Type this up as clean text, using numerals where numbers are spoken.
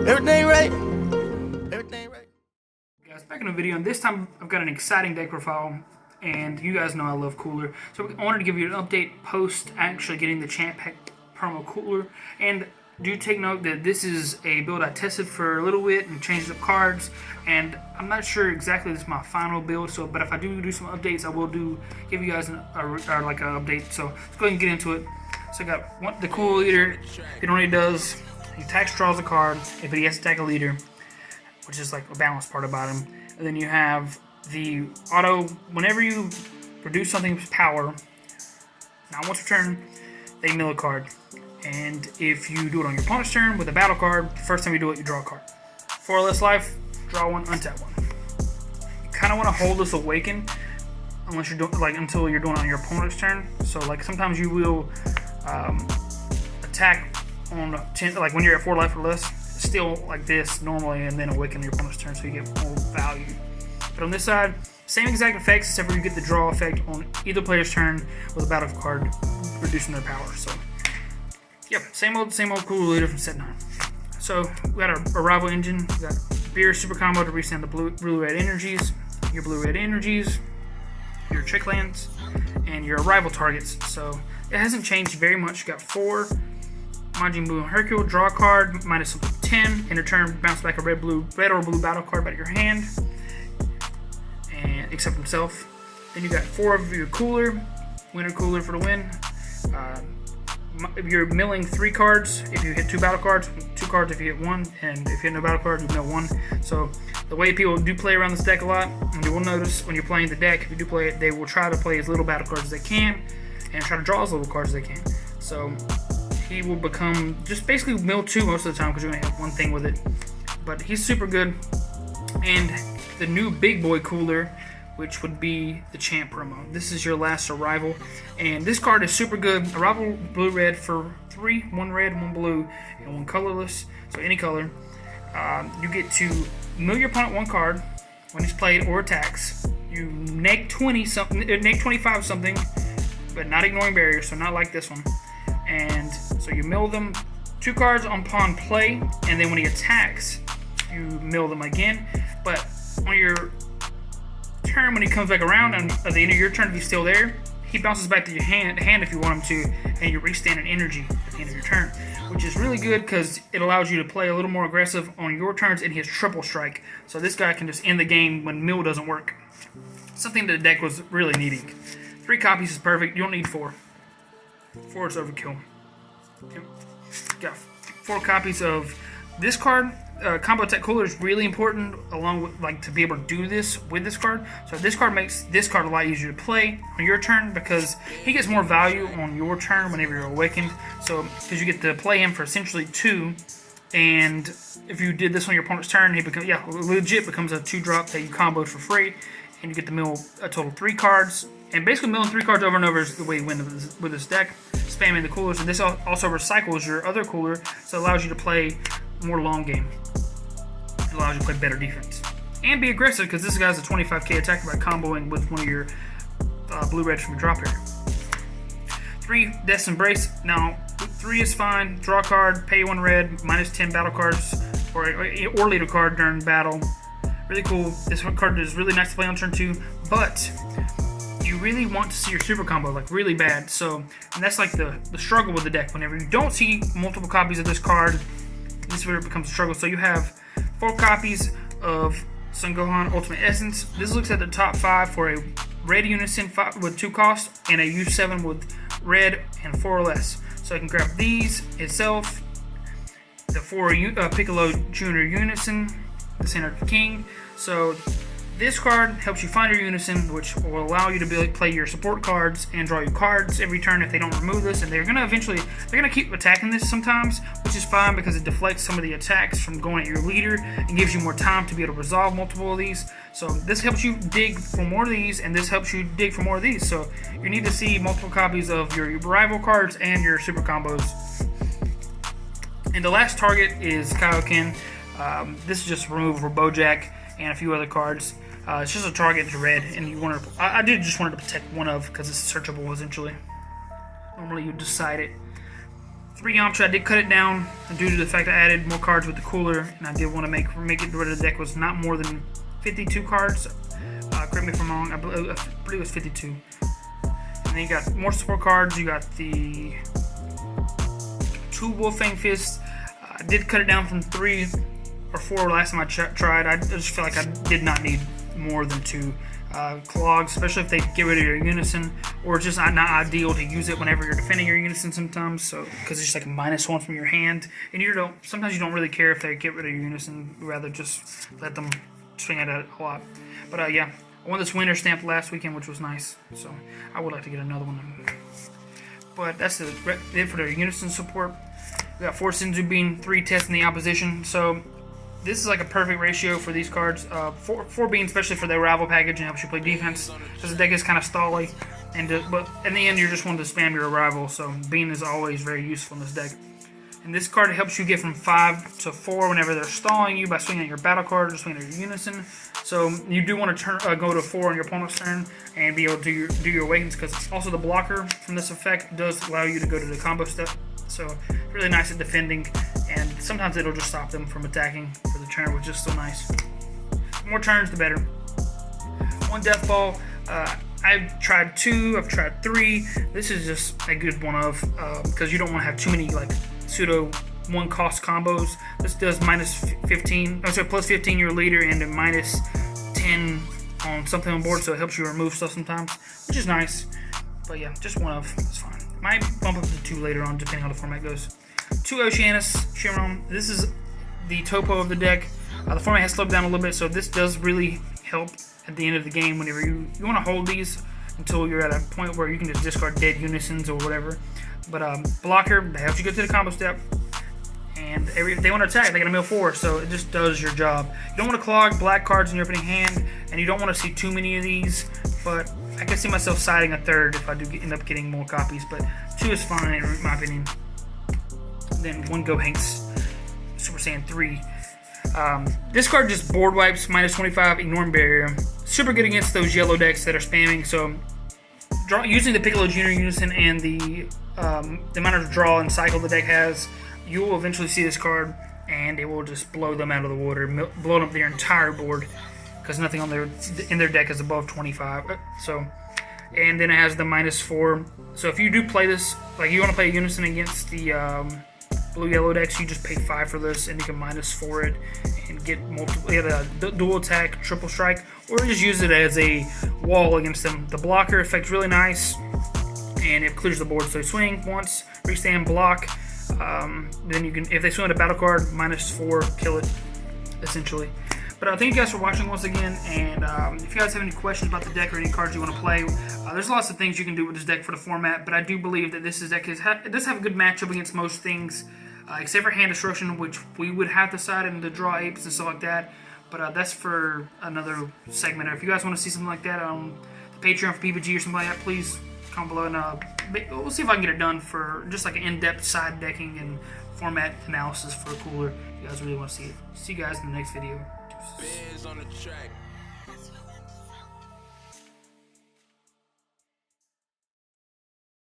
Everything right. Everything right. Guys, back in the video, and this time I've got an exciting deck profile, and you guys know I love Cooler, so I wanted to give you an update post actually getting the Champ Pack promo Cooler. And do take note that this is a build I tested for a little bit and changed up cards, and I'm not sure exactly this is my final build. So, but if I do some updates, I will give you guys an update. So let's go ahead and get into it. So I got the Cool Leader. It only does he attacks, draws a card, but he has to attack a leader, which is like a balance part about him. And then you have the auto, whenever you reduce something's power, now once per turn, they mill a card. And if you do it on your opponent's turn with a battle card, the first time you do it, you draw a card. 4 or less life, draw one, untap one. You kind of want to hold this Awaken unless you're doing until you're doing it on your opponent's turn. So like sometimes you will attack on 10, like when you're at 4 life or less, still like this normally, and then Awaken on your opponent's turn, so you get more value. But on this side, same exact effects, except for you get the draw effect on either player's turn with a battle card reducing their power. So yep, same old Cool Leader from set 9. So we got our Arrival Engine, we got Beer Super Combo to restand the blue-red energies, your blue-red energies, your trick lands, and your arrival targets. So it hasn't changed very much. You got 4 Majin Buu and Hercule, draw a card, minus 10, in return bounce back a red or blue battle card out of your hand, and except himself. Then you got 4 of your Cooler, Winter Cooler for the win. You're milling 3 cards if you hit 2 battle cards, 2 cards if you hit 1, and if you hit no battle card, you mill 1. So the way people do play around this deck a lot, and you will notice when you're playing the deck, if you do play it, they will try to play as little battle cards as they can, and try to draw as little cards as they can. So he will become just basically mill 2 most of the time because you're going to have one thing with it. But he's super good. And the new big boy Cooler, which would be the Champ promo. This is your last Arrival. And this card is super good. Arrival blue-red for 3, 1 red, 1 blue, and 1 colorless. So any color. You get to mill your opponent 1 card when he's played or attacks. You neg 25 something, but not ignoring barriers, so not like this one. And so you mill them 2 cards upon play, and then when he attacks, you mill them again. But on your turn, when he comes back around, and at the end of your turn, if he's still there, he bounces back to your hand if you want him to, and you restand an energy at the end of your turn, which is really good because it allows you to play a little more aggressive on your turns, and he has triple strike. So this guy can just end the game when mill doesn't work. Something that the deck was really needing. 3 copies is perfect. You don't need 4. 4 is overkill. Okay. Got 4 copies of this card. Combo Attack Cooler is really important, along with to be able to do this with this card. So this card makes this card a lot easier to play on your turn because he gets more value on your turn whenever you're awakened. So because you get to play him for essentially 2, and if you did this on your opponent's turn, he legit becomes a 2-drop that you comboed for free, and you get to mill a total 3 cards. And basically milling 3 cards over and over is the way you win with this deck, spamming the coolers. And this also recycles your other cooler, so it allows you to play more long game. It allows you to play better defense. And be aggressive, because this guy's a 25k attacker by comboing with one of your blue-red from your drop area. 3, Death's Embrace. Now, 3 is fine. Draw a card, pay 1 red, minus 10 battle cards, or lead a card during battle. Really cool. This card is really nice to play on turn 2, but you really want to see your super combo really bad. So, and that's like the struggle with the deck. Whenever you don't see multiple copies of this card, this is where it becomes a struggle. So you have 4 copies of Son Gohan Ultimate Essence. This looks at the top 5 for a red unison with 2 costs, and a U7 with red and 4 or less. So I can grab these itself, the 4 Piccolo Junior Unison, the Center King. So this card helps you find your unison, which will allow you to play your support cards and draw you cards every turn if they don't remove this. And they're gonna keep attacking this sometimes, which is fine because it deflects some of the attacks from going at your leader and gives you more time to be able to resolve multiple of these. So this helps you dig for more of these, and this helps you dig for more of these. So you need to see multiple copies of your rival cards and your super combos. And the last target is Kaioken. This is just removed for Bojack and a few other cards. It's just a target to red, and you want to. I did just wanted to protect one of because it's searchable essentially. Normally you decide it. 3 option. I did cut it down due to the fact I added more cards with the cooler, and I did want to make it where the deck was not more than 52 cards. Correct me if I'm wrong. I believe it was 52. And then you got more support cards. You got the 2 Wolfang Fists. I did cut it down from 3 or 4 last time I tried. I just feel like I did not need more than 2 clogs, especially if they get rid of your unison, or it's just not ideal to use it whenever you're defending your unison sometimes. So because it's just like a -1 from your hand, and sometimes you don't really care if they get rid of your unison. You'd rather just let them swing at it a lot. But yeah, I won this winter stamp last weekend, which was nice. So I would like to get another one. But that's it for the unison support. We got 4 Senzu Bean, 3 testing the opposition. So this is like a perfect ratio for these cards. 4 Bean, especially for the arrival package, and helps you play defense, because the deck is kind of stally. But in the end, you're just wanting to spam your arrival. So Bean is always very useful in this deck. And this card helps you get from 5 to 4 whenever they're stalling you by swinging at your battle card or swinging at your unison. So you do want to go to 4 on your opponent's turn and be able to do your awakens, because also the blocker from this effect does allow you to go to the combo step. So really nice at defending, and sometimes it'll just stop them from attacking for the turn, which is still nice. The more turns, the better. 1 Death Ball. I've tried 2. I've tried 3. This is just a good one of, because you don't want to have too many like pseudo 1 cost combos. This does -15. I'm sorry, +15 your leader, and a -10 on something on board, so it helps you remove stuff sometimes, which is nice. But yeah, just one of. It's fine. Might bump up to 2 later on, depending on how the format goes. 2 Oceanus Chiron. This is the topo of the deck. The format has slowed down a little bit, so this does really help at the end of the game. Whenever you want to hold these until you're at a point where you can just discard dead unisons or whatever. But blocker, that helps you get to the combo step. And if they want to attack, they get a -4, so it just does your job. You don't want to clog black cards in your opening hand, and you don't want to see too many of these. But I can see myself siding a 3rd if I do end up getting more copies. But 2 is fine in my opinion. Then 1 Go Hanks Super Saiyan 3. This card just board wipes, -25, ignoring barrier. Super good against those yellow decks that are spamming. So using the Piccolo Jr. Unison and the amount of draw and cycle the deck has, you will eventually see this card, and it will just blow them out of the water, blow up their entire board, because nothing in their deck is above 25. And then it has the -4. So if you do play this, like you want to play a unison against the blue-yellow decks, you just pay 5 for this, and you can -4 it and get multiple. You have a dual attack, triple strike, or just use it as a wall against them. The blocker effect's really nice, and it clears the board. So swing once, restand, block. Then you can, if they swing at a battle card, -4, kill it, essentially. But thank you guys for watching once again, and if you guys have any questions about the deck or any cards you want to play, there's lots of things you can do with this deck for the format, but I do believe that this deck it does have a good matchup against most things, except for hand destruction, which we would have to side into draw apes and stuff like that, but that's for another segment. If you guys want to see something like that on the Patreon for PPG or something like that, please comment below, and we'll see if I can get it done for just like an in-depth side decking and format analysis for a cooler. If you guys really want to see it. See you guys in the next video. Biz on the track.